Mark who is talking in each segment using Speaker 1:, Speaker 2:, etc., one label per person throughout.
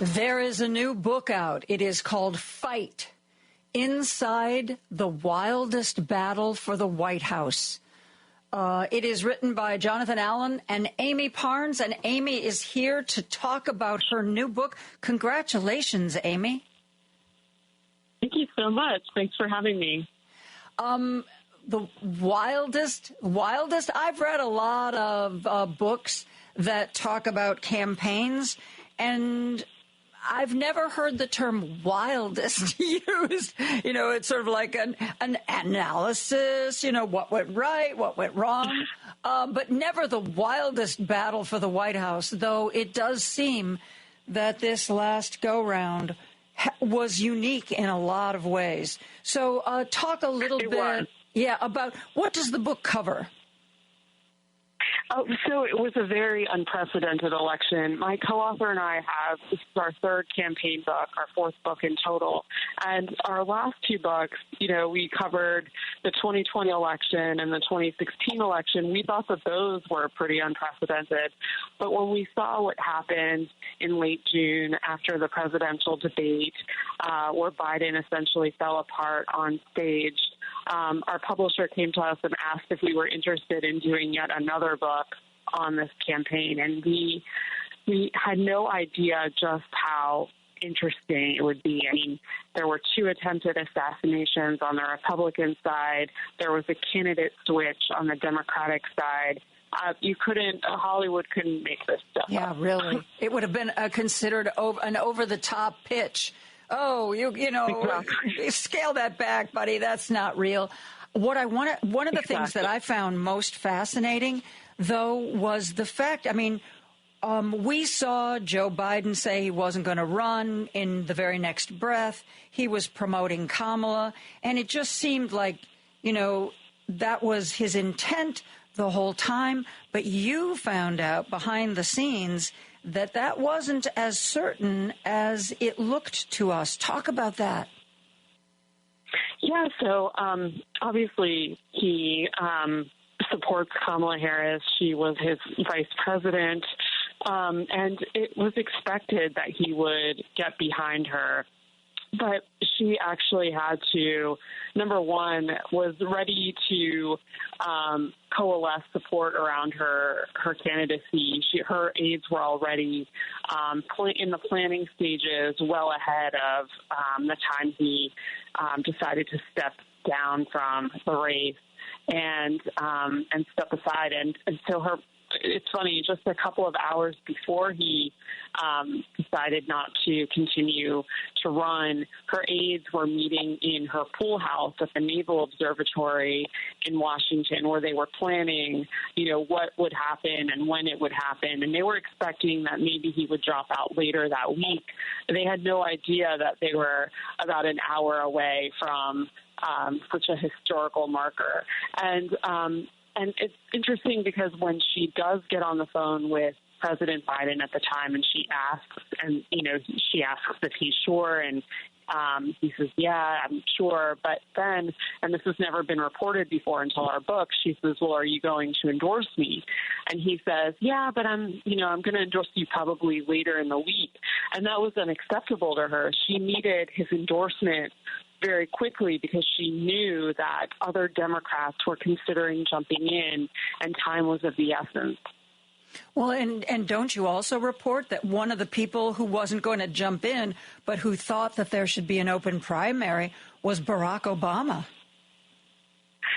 Speaker 1: There is a new book out. It is called Fight: Inside the Wildest Battle for the White House. It is written by Jonathan Allen and Amie Parnes, and Amie is here to talk about her new book. Congratulations, Amie.
Speaker 2: Thank you so much. Thanks for having me.
Speaker 1: The wildest. I've read a lot of books that talk about campaigns, and I've never heard the term wildest used. You know, it's sort of like an analysis, you know, what went right, what went wrong, but never the wildest battle for the White House, though it does seem that this last go-round was unique in a lot of ways. So talk a little bit about what does the book cover?
Speaker 2: So it was a very unprecedented election. My co-author and I this is our third campaign book, our fourth book in total. And our last two books, you know, we covered the 2020 election and the 2016 election. We thought that those were pretty unprecedented. But when we saw what happened in late June after the presidential debate, where Biden essentially fell apart on stage, our publisher came to us and asked if we were interested in doing yet another book on this campaign. And we had no idea just how interesting it would be. I mean, there were two attempted assassinations on the Republican side. There was a candidate switch on the Democratic side. Hollywood couldn't make this stuff up.
Speaker 1: Yeah, really. It would have been considered an over-the-top pitch. Oh, you know, exactly. Scale that back, buddy. That's not real. One of the things that I found most fascinating, though, was the fact, I mean, we saw Joe Biden say he wasn't going to run. In the very next breath, he was promoting Kamala. And it just seemed like, you know, that was his intent the whole time. But you found out behind the scenes that wasn't as certain as it looked to us. Talk about that.
Speaker 2: Yeah, so obviously he supports Kamala Harris. She was his vice president, and it was expected that he would get behind her. But she actually had to, number one, was ready to coalesce support around her candidacy. Her aides were already in the planning stages, well ahead of the time he decided to step down from the race and step aside. And so it's funny, just a couple of hours before he decided not to continue to run, her aides were meeting in her pool house at the Naval Observatory in Washington, where they were planning, you know, what would happen and when it would happen. And they were expecting that maybe he would drop out later that week. They had no idea that they were about an hour away from such a historical marker. And it's interesting because when she does get on the phone with President Biden at the time and she asks if he's sure, and he says, yeah, I'm sure. But then, and this has never been reported before until our book, she says, well, are you going to endorse me? And he says, yeah, but I'm going to endorse you probably later in the week. And that was unacceptable to her. She needed his endorsement very quickly because she knew that other Democrats were considering jumping in and time was of the essence.
Speaker 1: Well, and don't you also report that one of the people who wasn't going to jump in but who thought that there should be an open primary was Barack Obama?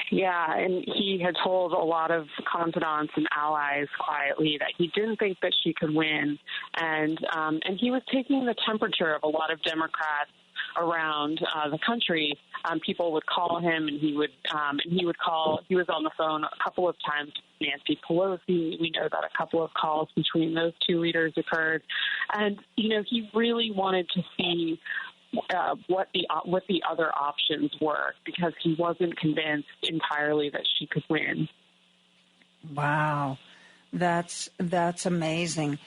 Speaker 2: Yeah, and he had told a lot of confidants and allies quietly that he didn't think that she could win, and he was taking the temperature of a lot of Democrats around the country. People would call him, and he was on the phone a couple of times with Nancy Pelosi. We know that a couple of calls between those two leaders occurred, and he really wanted to see what the other options were, because he wasn't convinced entirely that she could win. Wow,
Speaker 1: that's amazing.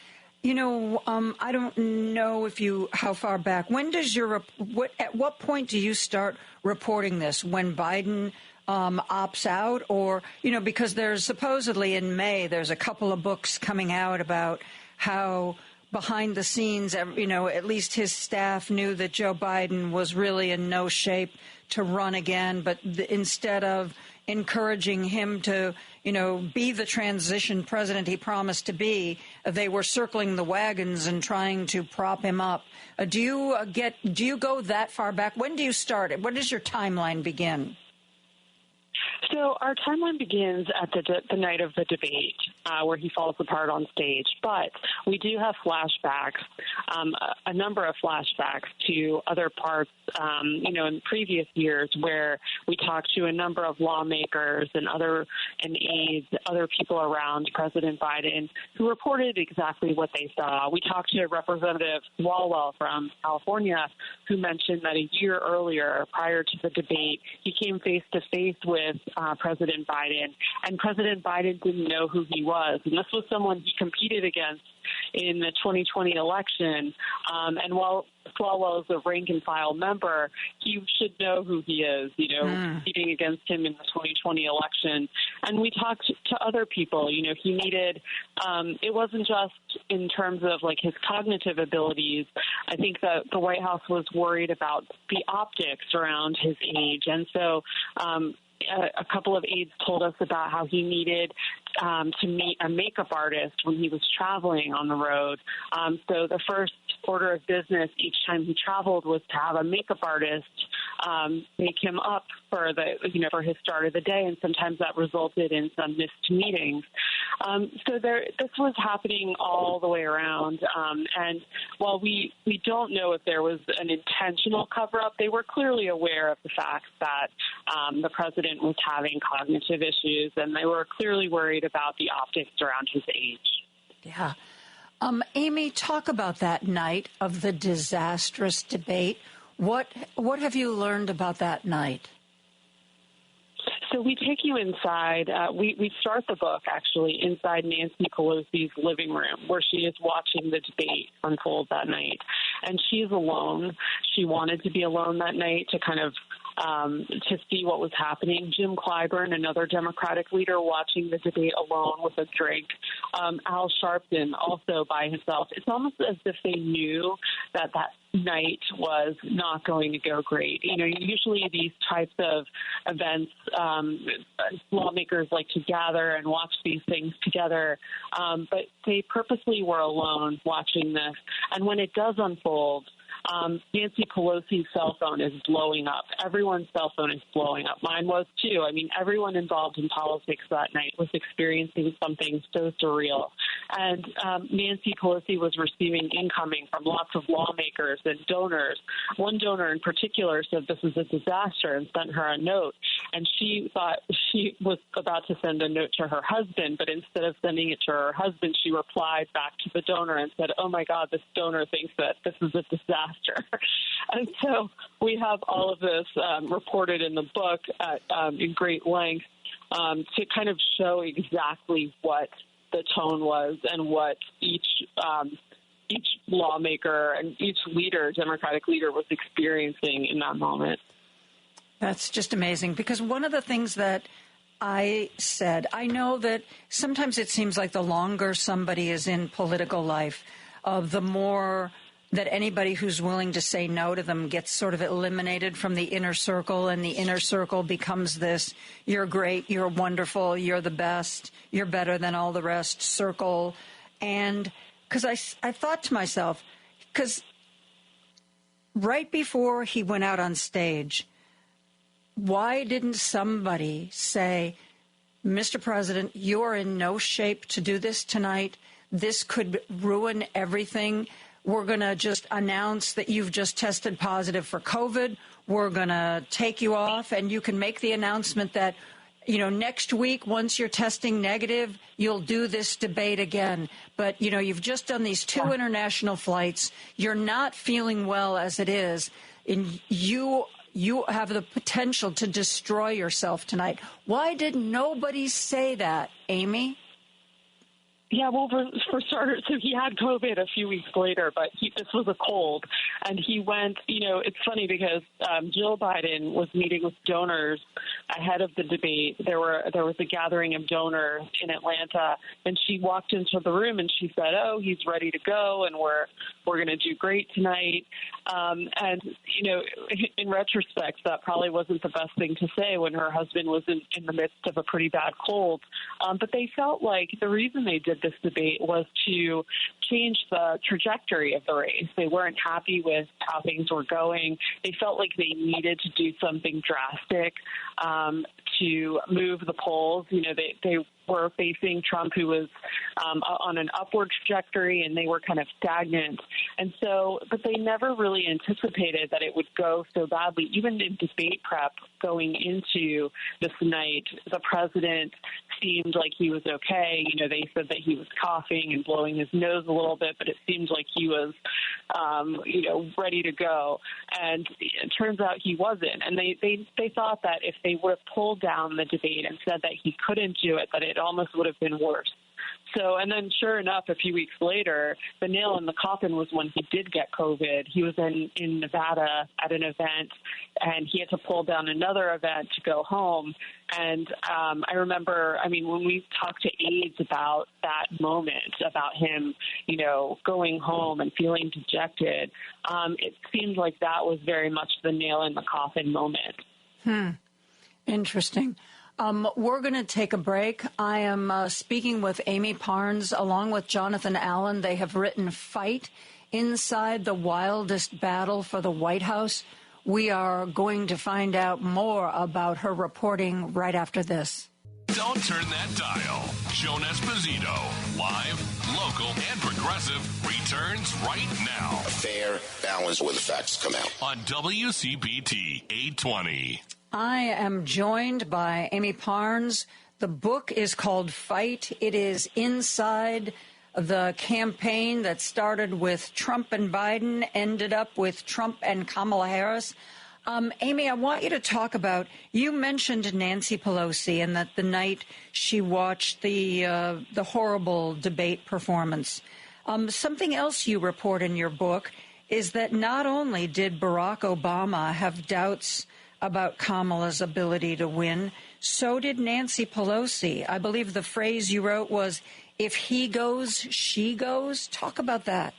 Speaker 1: I don't know how far back. When does at what point do you start reporting this? When Biden opts out, or because there's supposedly in May there's a couple of books coming out about how behind the scenes, at least his staff knew that Joe Biden was really in no shape to run again. But instead of encouraging him to, be the transition president he promised to be, they were circling the wagons and trying to prop him up. Do you go that far back? When do you start? When does your timeline begin?
Speaker 2: So our timeline begins at the night of the debate, where he falls apart on stage. But we do have flashbacks, a number of flashbacks to other parts, in previous years where we talked to a number of lawmakers and aides, other people around President Biden who reported exactly what they saw. We talked to Representative Swalwell from California, who mentioned that a year earlier, prior to the debate, he came face to face with President Biden, and President Biden didn't know who he was. And this was someone he competed against in the 2020 election. And while Swalwell is a rank-and-file member, he should know who he is, competing against him in the 2020 election. And we talked to other people. He needed it wasn't just in terms of, his cognitive abilities. I think that the White House was worried about the optics around his age. And so a couple of aides told us about how he needed to meet a makeup artist when he was traveling on the road. So the first order of business each time he traveled was to have a makeup artist make him up for for his start of the day, and sometimes that resulted in some missed meetings. So this was happening all the way around. And while we don't know if there was an intentional cover-up, they were clearly aware of the fact that the president was having cognitive issues, and they were clearly worried about the optics around his age.
Speaker 1: Yeah. Amie, talk about that night of the disastrous debate. What have you learned about that night?
Speaker 2: So we take you inside. We start the book, actually, inside Nancy Pelosi's living room, where she is watching the debate unfold that night. And she's alone. She wanted to be alone that night to kind of to see what was happening. Jim Clyburn, another Democratic leader, watching the debate alone with a drink. Al Sharpton, also by himself. It's almost as if they knew that night was not going to go great. Usually these types of events, lawmakers like to gather and watch these things together, but they purposely were alone watching this. And when it does unfold, Nancy Pelosi's cell phone is blowing up. Everyone's cell phone is blowing up. Mine was too. I mean, everyone involved in politics that night was experiencing something so surreal. And Nancy Pelosi was receiving incoming from lots of lawmakers and donors. One donor in particular said this is a disaster and sent her a note. And she thought she was about to send a note to her husband, but instead of sending it to her husband, she replied back to the donor and said, "Oh my God, this donor thinks that this is a disaster." And so we have all of this reported in the book in great length to kind of show exactly what the tone was and what each lawmaker and each leader, Democratic leader, was experiencing in that moment.
Speaker 1: That's just amazing, because one of the things that I said, I know that sometimes it seems like the longer somebody is in political life, the more that anybody who's willing to say no to them gets sort of eliminated from the inner circle, and the inner circle becomes this, you're great, you're wonderful, you're the best, you're better than all the rest circle. And because I thought to myself, because right before he went out on stage, why didn't somebody say, Mr. President, you're in no shape to do this tonight. This could ruin everything. We're going to just announce that you've just tested positive for COVID. We're going to take you off, and you can make the announcement that, next week, once you're testing negative, you'll do this debate again. But, you've just done these 2 international flights. You're not feeling well as it is, and you have the potential to destroy yourself tonight. Why did nobody say that, Amie?
Speaker 2: Yeah, well, for starters, so he had COVID a few weeks later, but this was a cold. And he went, it's funny because Jill Biden was meeting with donors ahead of the debate, there was a gathering of donors in Atlanta, and she walked into the room and she said, "Oh, he's ready to go, and we're going to do great tonight." And in retrospect, that probably wasn't the best thing to say when her husband was in the midst of a pretty bad cold. But they felt like the reason they did this debate was to change the trajectory of the race. They weren't happy with how things were going. They felt like they needed to do something drastic to move the polls. They were facing Trump, who was on an upward trajectory, and they were kind of stagnant. And so, but they never really anticipated that it would go so badly. Even in debate prep going into this night, the president seemed like he was okay. They said that he was coughing and blowing his nose a little bit, but it seemed like he was, ready to go. And it turns out he wasn't. And they thought that if they would have pulled down the debate and said that he couldn't do it, that it almost would have been worse. So, and then sure enough, a few weeks later, the nail in the coffin was when he did get COVID. He was in Nevada at an event, and he had to pull down another event to go home. And I remember, when we talked to aides about that moment, about him, going home and feeling dejected, it seemed like that was very much the nail in the coffin moment.
Speaker 1: Interesting. We're going to take a break. I am speaking with Amie Parnes along with Jonathan Allen. They have written Fight Inside the Wildest Battle for the White House. We are going to find out more about her reporting right after this.
Speaker 3: Don't turn that dial. Joan Esposito, live, local, and progressive, returns right now.
Speaker 4: A fair balance where the facts come out.
Speaker 3: On WCPT 820.
Speaker 1: I am joined by Amie Parnes. The book is called Fight. It is inside the campaign that started with Trump and Biden, ended up with Trump and Kamala Harris. Amie, I want you to talk about, you mentioned Nancy Pelosi and that the night she watched the horrible debate performance. Something else you report in your book is that not only did Barack Obama have doubts about Kamala's ability to win, so did Nancy Pelosi. I believe the phrase you wrote was, if he goes, she goes. Talk about that.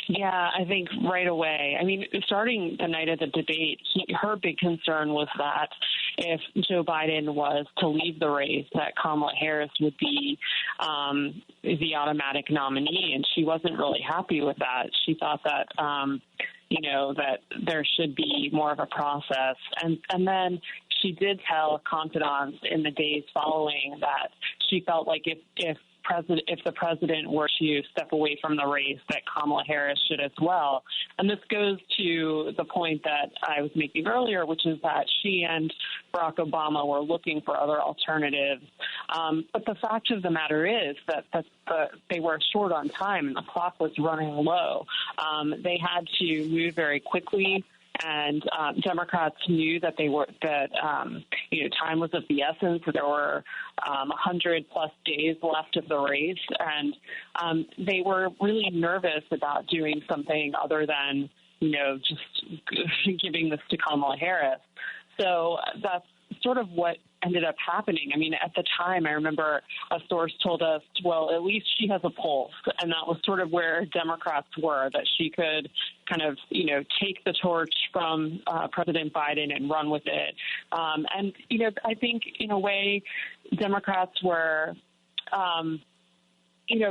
Speaker 2: Yeah, I think right away. Starting the night of the debate, her big concern was that if Joe Biden was to leave the race, that Kamala Harris would be the automatic nominee, and she wasn't really happy with that. She thought that that there should be more of a process. And then she did tell confidants in the days following that she felt like if the president were to step away from the race, that Kamala Harris should as well. And this goes to the point that I was making earlier, which is that she and Barack Obama were looking for other alternatives. But the fact of the matter is that they were short on time and the clock was running low. They had to move very quickly. And Democrats knew that time was of the essence. There were 100 plus days left of the race, and they were really nervous about doing something other than just giving this to Kamala Harris. So that's sort of what ended up happening. At the time, I remember a source told us, well, at least she has a pulse. And that was sort of where Democrats were, that she could kind of, take the torch from President Biden and run with it. And I think in a way, Democrats were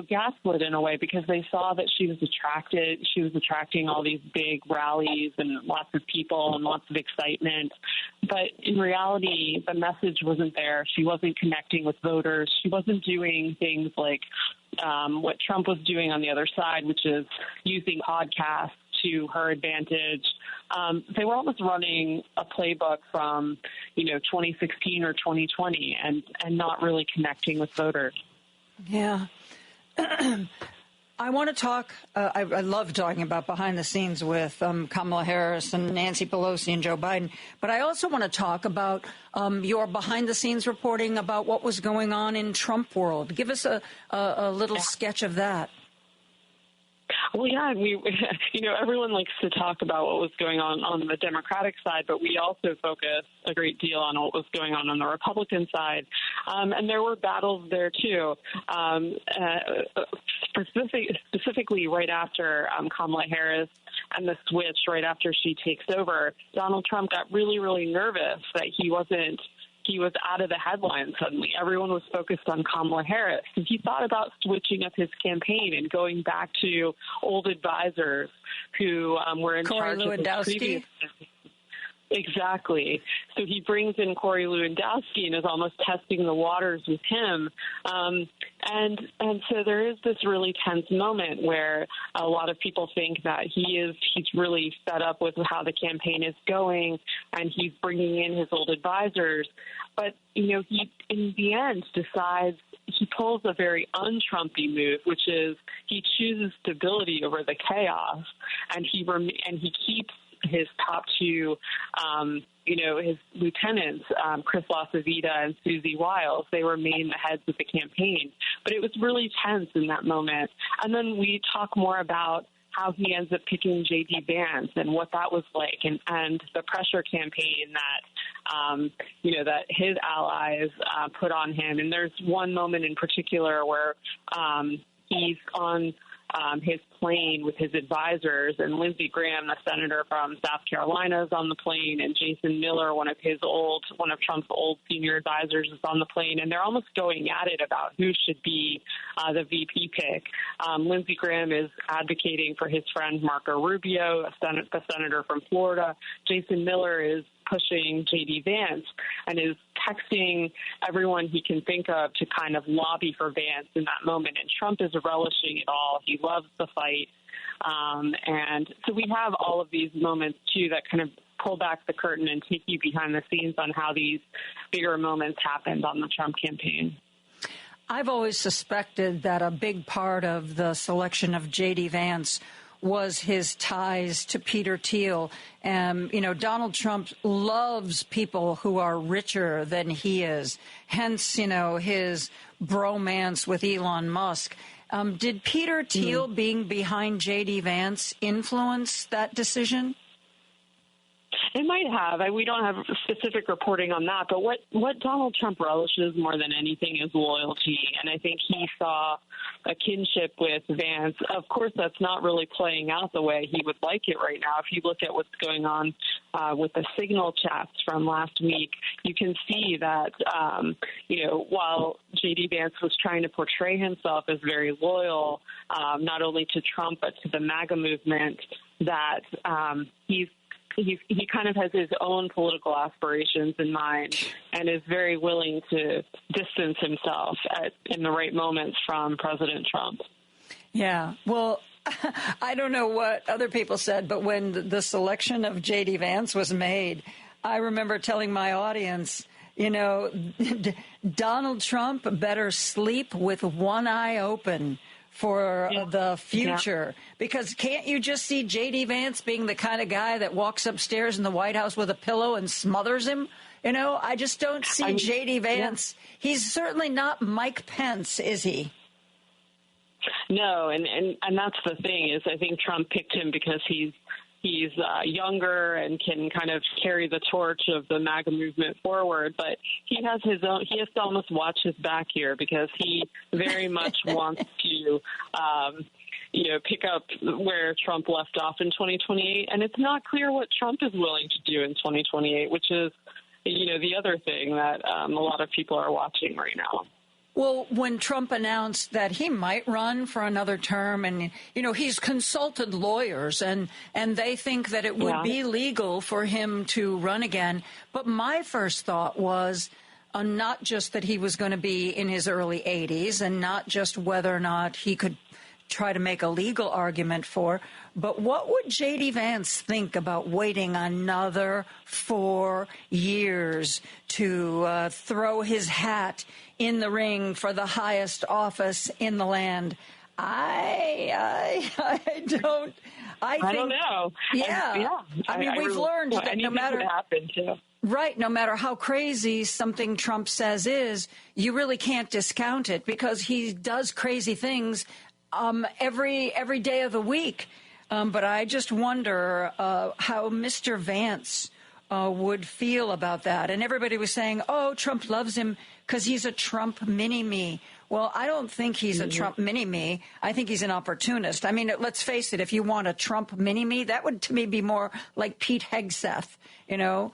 Speaker 2: gaslit in a way, because they saw that she was attracting all these big rallies and lots of people and lots of excitement. But in reality, the message wasn't there. She wasn't connecting with voters. She wasn't doing things like what Trump was doing on the other side, which is using podcasts to her advantage. They were almost running a playbook from, 2016 or 2020 and not really connecting with voters.
Speaker 1: Yeah. I want to talk, I love talking about behind the scenes with Kamala Harris and Nancy Pelosi and Joe Biden, but I also want to talk about your behind the scenes reporting about what was going on in Trump world. Give us a little sketch of that.
Speaker 2: Well, yeah, everyone likes to talk about what was going on the Democratic side, but we also focus a great deal on what was going on the Republican side. And there were battles there, too. Specifically right after Kamala Harris and the switch, right after she takes over, Donald Trump got really, really nervous that he was out of the headlines suddenly. Everyone was focused on Kamala Harris. And he thought about switching up his campaign and going back to old advisors who were in charge of his previous. Exactly. So he brings in Corey Lewandowski and is almost testing the waters with him. And so there is this really tense moment where a lot of people think that he's really fed up with how the campaign is going, and he's bringing in his old advisors. But, he, in the end, decides he pulls a very un-Trumpy move, which is he chooses stability over the chaos, and he keeps his top two, his lieutenants, Chris LaCivita and Susie Wiles. They remain the heads of the campaign. But it was really tense in that moment. And then we talk more about how he ends up picking J.D. Vance and what that was like, and the pressure campaign that, that his allies put on him. And there's one moment in particular where he's on his plane with his advisors, and Lindsey Graham, the senator from South Carolina, is on the plane, and Jason Miller, one of Trump's old senior advisors, is on the plane, and they're almost going at it about who should be the VP pick. Lindsey Graham is advocating for his friend Marco Rubio, the senator from Florida. Jason Miller is pushing J.D. Vance and is texting everyone he can think of to kind of lobby for Vance in that moment. And Trump is relishing it all. He loves the fight. And so we have all of these moments, too, that kind of pull back the curtain and take you behind the scenes on how these bigger moments happened on the Trump campaign.
Speaker 1: I've always suspected that a big part of the selection of J.D. Vance was his ties to Peter Thiel. Donald Trump loves people who are richer than he is, hence, his bromance with Elon Musk. Did Peter Thiel being behind J.D. Vance influence that decision?
Speaker 2: It might have. We don't have specific reporting on that. But what Donald Trump relishes more than anything is loyalty. And I think he saw a kinship with Vance. Of course, that's not really playing out the way he would like it right now. If you look at what's going on with the Signal chats from last week, you can see that, while J.D. Vance was trying to portray himself as very loyal, not only to Trump but to the MAGA movement, that he kind of has his own political aspirations in mind and is very willing to distance himself in the right moments from President Trump.
Speaker 1: Yeah, well, I don't know what other people said, but when the selection of J.D. Vance was made, I remember telling my audience, Donald Trump better sleep with one eye open for the future, because can't you just see J.D. Vance being the kind of guy that walks upstairs in the White House with a pillow and smothers him? I just don't see J.D. Vance. Yeah. He's certainly not Mike Pence, is he?
Speaker 2: No, and that's the thing is I think Trump picked him because he's younger and can kind of carry the torch of the MAGA movement forward. But he has his own. He has to almost watch his back here because he very much wants to, pick up where Trump left off in 2028. And it's not clear what Trump is willing to do in 2028, which is, the other thing that a lot of people are watching right now.
Speaker 1: Well, when Trump announced that he might run for another term and, he's consulted lawyers and they think that it would be legal for him to run again. But my first thought was not just that he was going to be in his early 80s and not just whether or not he could try to make a legal argument for, but what would J.D. Vance think about waiting another 4 years to throw his hat in the ring for the highest office in the land? I don't
Speaker 2: know.
Speaker 1: Yeah. We've learned that no matter no matter how crazy something Trump says is, you really can't discount it because he does crazy things every day of the week. But I just wonder how Mr. Vance would feel about that. And everybody was saying, oh, Trump loves him because he's a Trump mini-me. Well, I don't think he's a Trump mini-me. I think he's an opportunist. I mean, let's face it, if you want a Trump mini-me, that would, to me, be more like Pete Hegseth, you know,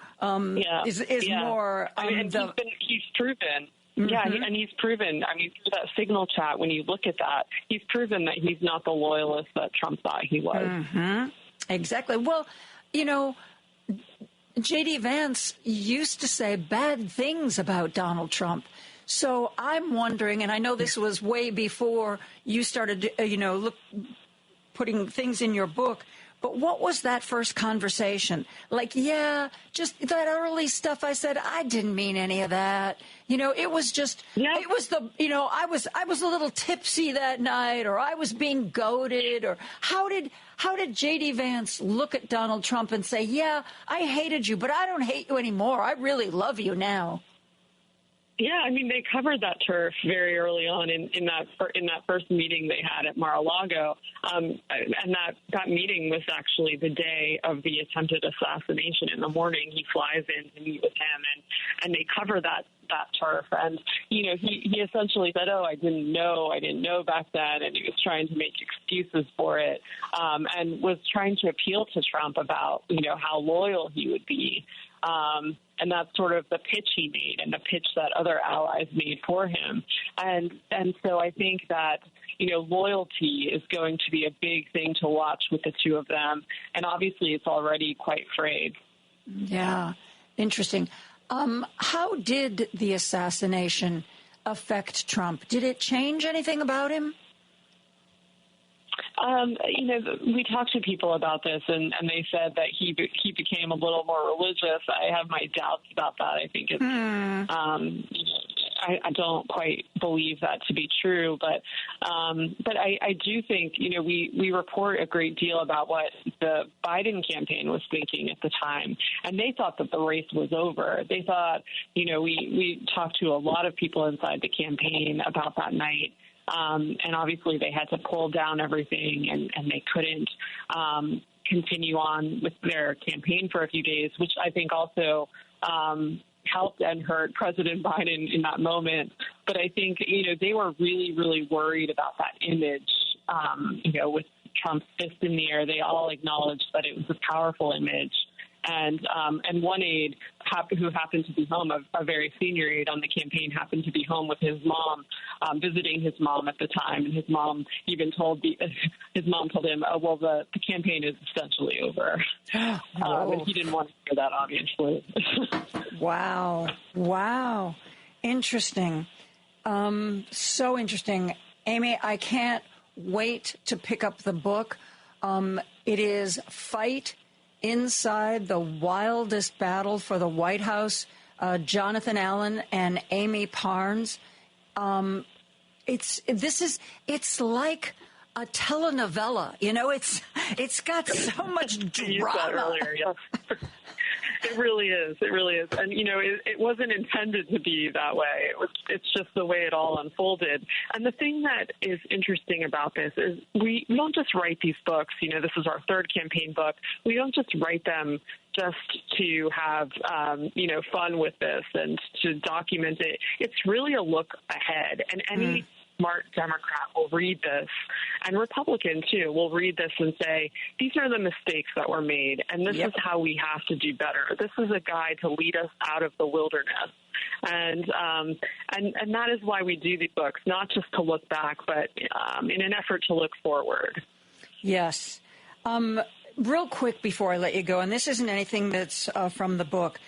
Speaker 1: is more...
Speaker 2: I mean, he's proven... Mm-hmm. Yeah, and he's proven, I mean, through that signal chat, when you look at that, he's proven that he's not the loyalist that Trump thought he was.
Speaker 1: Mm-hmm. Exactly. Well, you know, J.D. Vance used to say bad things about Donald Trump. So I'm wondering, and I know this was way before you started, putting things in your book, but what was that first conversation? Like, just that early stuff I said, I didn't mean any of that. You know, it was just, it was I was a little tipsy that night, or I was being goaded, or how did J.D. Vance look at Donald Trump and say, yeah, I hated you, but I don't hate you anymore. I really love you now.
Speaker 2: Yeah, I mean, they covered that turf very early on in that first meeting they had at Mar-a-Lago, and that meeting was actually the day of the attempted assassination. In the morning, he flies in to meet with him, and they cover that turf. And you know, he essentially said, "Oh, I didn't know back then," and he was trying to make excuses for it, and was trying to appeal to Trump about how loyal he would be. And that's sort of the pitch he made and the pitch that other allies made for him. And so I think that, loyalty is going to be a big thing to watch with the two of them. And obviously it's already quite frayed.
Speaker 1: Yeah, interesting. How did the assassination affect Trump? Did it change anything about him?
Speaker 2: We talked to people about this, and they said that he became a little more religious. I have my doubts about that. I think it's, I don't quite believe that to be true, but I do think, we report a great deal about what the Biden campaign was thinking at the time, and they thought that the race was over. They thought, we talked to a lot of people inside the campaign about that night. And obviously they had to pull down everything, and they couldn't continue on with their campaign for a few days, which I think also helped and hurt President Biden in that moment. But I think, they were really, really worried about that image, with Trump's fist in the air. They all acknowledged that it was a powerful image. And one aide who happened to be home, a very senior aide on the campaign, happened to be home with his mom, visiting his mom at the time. And his mom even told him, "Oh, well, the campaign is essentially over." And he didn't want to hear that, obviously. Wow.
Speaker 1: Interesting. So interesting. Amie, I can't wait to pick up the book. It is Fight Inside the Wildest Battle for the White House, Jonathan Allen and Amie Parnes. It's like a telenovela, it's got so much drama.
Speaker 2: You said earlier, yes. It really is. And, it wasn't intended to be that way. It's just the way it all unfolded. And the thing that is interesting about this is we don't just write these books. This is our third campaign book. We don't just write them just to have, fun with this and to document it. It's really a look ahead. And any smart Democrat will read this, and Republican too will read this and say, these are the mistakes that were made, and this is how we have to do better. This is a guide to lead us out of the wilderness. And that is why we do these books, not just to look back, but in an effort to look forward.
Speaker 1: Yes. Real quick before I let you go, and this isn't anything that's from the book,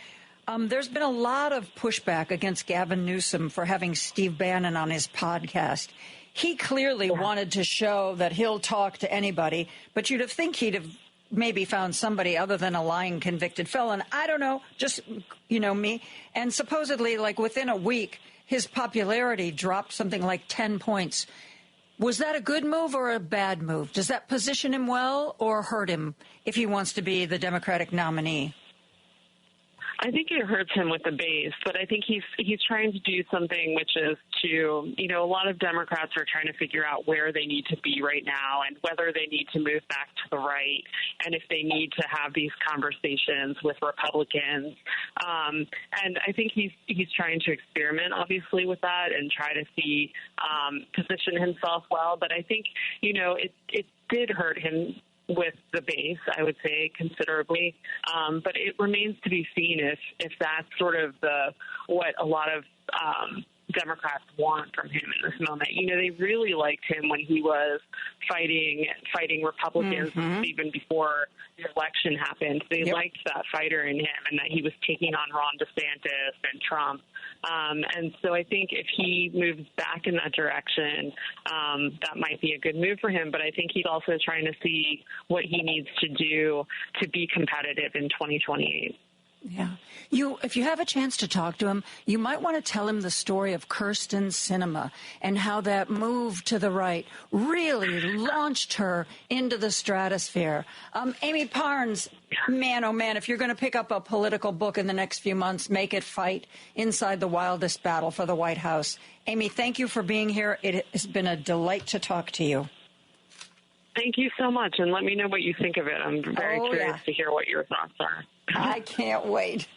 Speaker 1: there's been a lot of pushback against Gavin Newsom for having Steve Bannon on his podcast. He clearly wanted to show that he'll talk to anybody, but you'd think he'd have maybe found somebody other than a lying convicted felon. I don't know, just, me. And supposedly, within a week, his popularity dropped something like 10 points. Was that a good move or a bad move? Does that position him well or hurt him if he wants to be the Democratic nominee?
Speaker 2: I think it hurts him with the base, but I think he's trying to do something which is issue, you know, a lot of Democrats are trying to figure out where they need to be right now and whether they need to move back to the right and if they need to have these conversations with Republicans. And I think he's trying to experiment, obviously, with that and try to see position himself well. But I think, you know, it did hurt him with the base, I would say, considerably. But it remains to be seen if that's sort of what a lot of Democrats want from him in this moment. You know, they really liked him when he was fighting Republicans even before the election happened. They liked that fighter in him and that he was taking on Ron DeSantis and Trump. And so I think if he moves back in that direction, that might be a good move for him. But I think he's also trying to see what he needs to do to be competitive in 2028.
Speaker 1: Yeah. If you have a chance to talk to him, you might want to tell him the story of Kyrsten Sinema and how that move to the right really launched her into the stratosphere. Amie Parnes, man, oh man, if you're going to pick up a political book in the next few months, make it fight inside the wildest battle for the White House. Amie, thank you for being here. It has been a delight to talk to you.
Speaker 2: Thank you so much, and let me know what you think of it. I'm very curious to hear what your thoughts are.
Speaker 1: I can't wait.